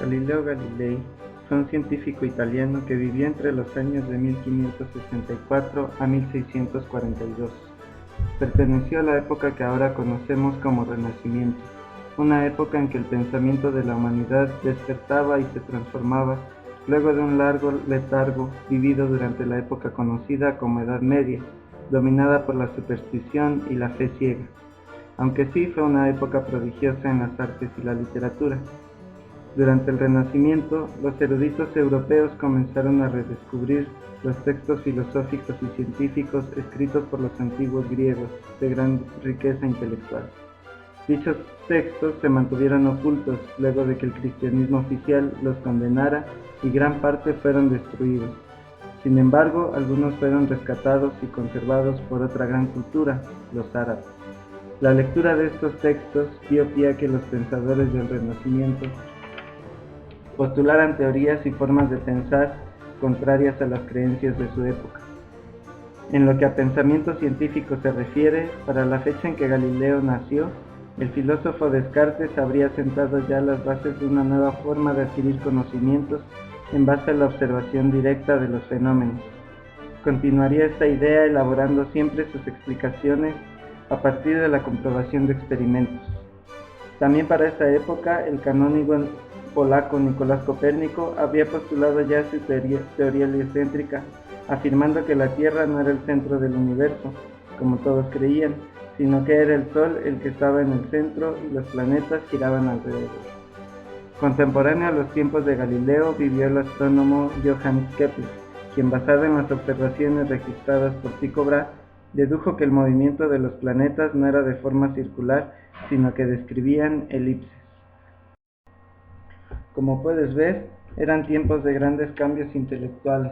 Galileo Galilei fue un científico italiano que vivió entre los años de 1564 a 1642. Perteneció a la época que ahora conocemos como Renacimiento, una época en que el pensamiento de la humanidad despertaba y se transformaba luego de un largo letargo vivido durante la época conocida como Edad Media, dominada por la superstición y la fe ciega. Aunque sí fue una época prodigiosa en las artes y la literatura. Durante el Renacimiento, los eruditos europeos comenzaron a redescubrir los textos filosóficos y científicos escritos por los antiguos griegos, de gran riqueza intelectual. Dichos textos se mantuvieron ocultos luego de que el cristianismo oficial los condenara y gran parte fueron destruidos. Sin embargo, algunos fueron rescatados y conservados por otra gran cultura, los árabes. La lectura de estos textos dio pie a que los pensadores del Renacimiento postularan teorías y formas de pensar contrarias a las creencias de su época. En lo que a pensamiento científico se refiere, para la fecha en que Galileo nació, el filósofo Descartes habría sentado ya las bases de una nueva forma de adquirir conocimientos en base a la observación directa de los fenómenos. Continuaría esta idea elaborando siempre sus explicaciones a partir de la comprobación de experimentos. También para esta época, el canónigo polaco Nicolás Copérnico había postulado ya su teoría heliocéntrica, afirmando que la Tierra no era el centro del universo, como todos creían, sino que era el Sol el que estaba en el centro y los planetas giraban alrededor. Contemporáneo a los tiempos de Galileo vivió el astrónomo Johannes Kepler, quien basado en las observaciones registradas por Tycho Brahe, dedujo que el movimiento de los planetas no era de forma circular, sino que describían elipses. Como puedes ver, eran tiempos de grandes cambios intelectuales.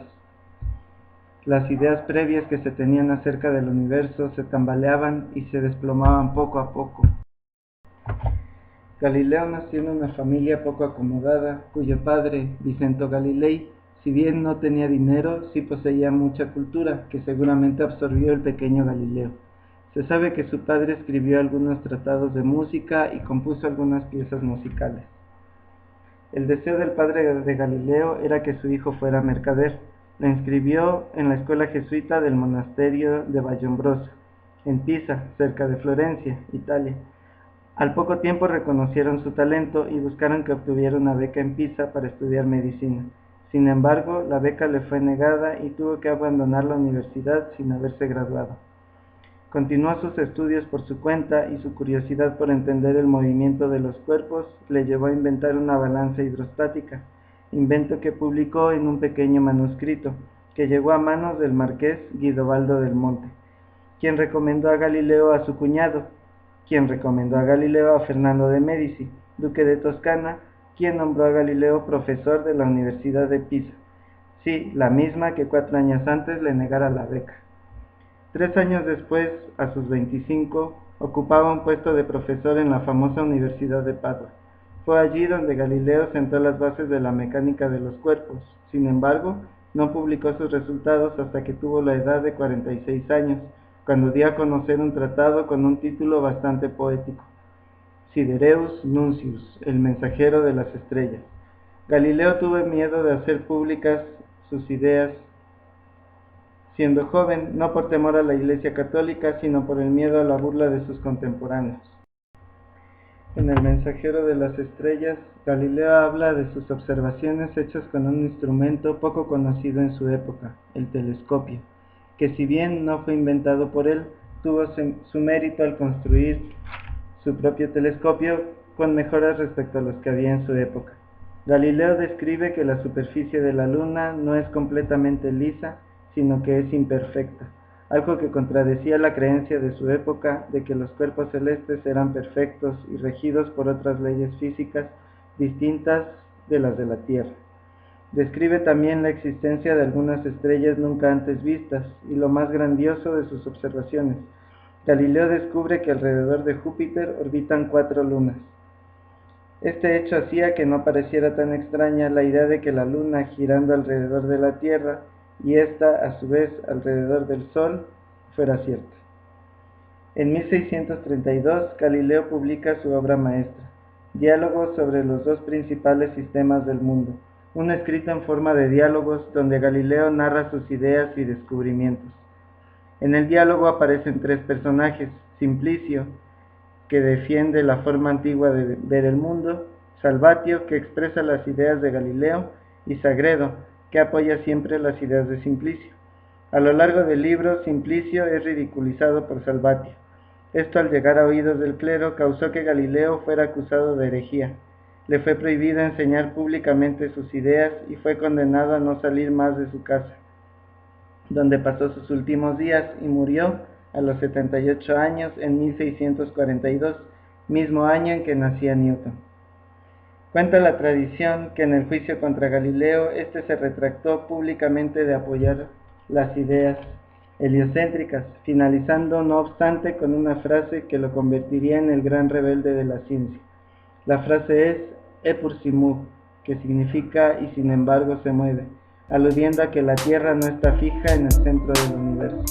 Las ideas previas que se tenían acerca del universo se tambaleaban y se desplomaban poco a poco. Galileo nació en una familia poco acomodada, cuyo padre, Vicente Galilei, si bien no tenía dinero, sí poseía mucha cultura, que seguramente absorbió el pequeño Galileo. Se sabe que su padre escribió algunos tratados de música y compuso algunas piezas musicales. El deseo del padre de Galileo era que su hijo fuera mercader. Lo inscribió en la escuela jesuita del monasterio de Vallombrosa, en Pisa, cerca de Florencia, Italia. Al poco tiempo reconocieron su talento y buscaron que obtuviera una beca en Pisa para estudiar medicina. Sin embargo, la beca le fue negada y tuvo que abandonar la universidad sin haberse graduado. Continuó sus estudios por su cuenta y su curiosidad por entender el movimiento de los cuerpos le llevó a inventar una balanza hidrostática, invento que publicó en un pequeño manuscrito, que llegó a manos del marqués Guidobaldo del Monte, quien recomendó a Galileo a su cuñado, quien recomendó a Galileo a Fernando de Médici, duque de Toscana, quien nombró a Galileo profesor de la Universidad de Pisa, sí, la misma que 4 años antes le negara la beca. 3 años después, a sus 25, ocupaba un puesto de profesor en la famosa Universidad de Padua. Fue allí donde Galileo sentó las bases de la mecánica de los cuerpos. Sin embargo, no publicó sus resultados hasta que tuvo la edad de 46 años, cuando dio a conocer un tratado con un título bastante poético: Sidereus Nuncius, el mensajero de las estrellas. Galileo tuvo miedo de hacer públicas sus ideas siendo joven, no por temor a la Iglesia católica, sino por el miedo a la burla de sus contemporáneos. En El mensajero de las estrellas, Galileo habla de sus observaciones hechas con un instrumento poco conocido en su época, el telescopio, que si bien no fue inventado por él, tuvo su mérito al construir su propio telescopio con mejoras respecto a los que había en su época. Galileo describe que la superficie de la Luna no es completamente lisa, sino que es imperfecta, algo que contradecía la creencia de su época de que los cuerpos celestes eran perfectos y regidos por otras leyes físicas distintas de las de la Tierra. Describe también la existencia de algunas estrellas nunca antes vistas y lo más grandioso de sus observaciones. Galileo descubre que alrededor de Júpiter orbitan 4 lunas. Este hecho hacía que no pareciera tan extraña la idea de que la Luna, girando alrededor de la Tierra, y ésta, a su vez, alrededor del Sol, fuera cierta. En 1632, Galileo publica su obra maestra, Diálogos sobre los dos principales sistemas del mundo. Un escrito en forma de diálogos donde Galileo narra sus ideas y descubrimientos. En el diálogo aparecen tres personajes: Simplicio, que defiende la forma antigua de ver el mundo; Salvatio, que expresa las ideas de Galileo; y Sagredo, que apoya siempre las ideas de Simplicio. A lo largo del libro, Simplicio es ridiculizado por Salvatio. Esto, al llegar a oídos del clero, causó que Galileo fuera acusado de herejía. Le fue prohibido enseñar públicamente sus ideas y fue condenado a no salir más de su casa, donde pasó sus últimos días, y murió a los 78 años en 1642, mismo año en que nacía Newton. Cuenta la tradición que en el juicio contra Galileo, este se retractó públicamente de apoyar las ideas heliocéntricas, finalizando no obstante con una frase que lo convertiría en el gran rebelde de la ciencia. La frase es "e pur si muv", que significa "y sin embargo se mueve", aludiendo a que la Tierra no está fija en el centro del universo.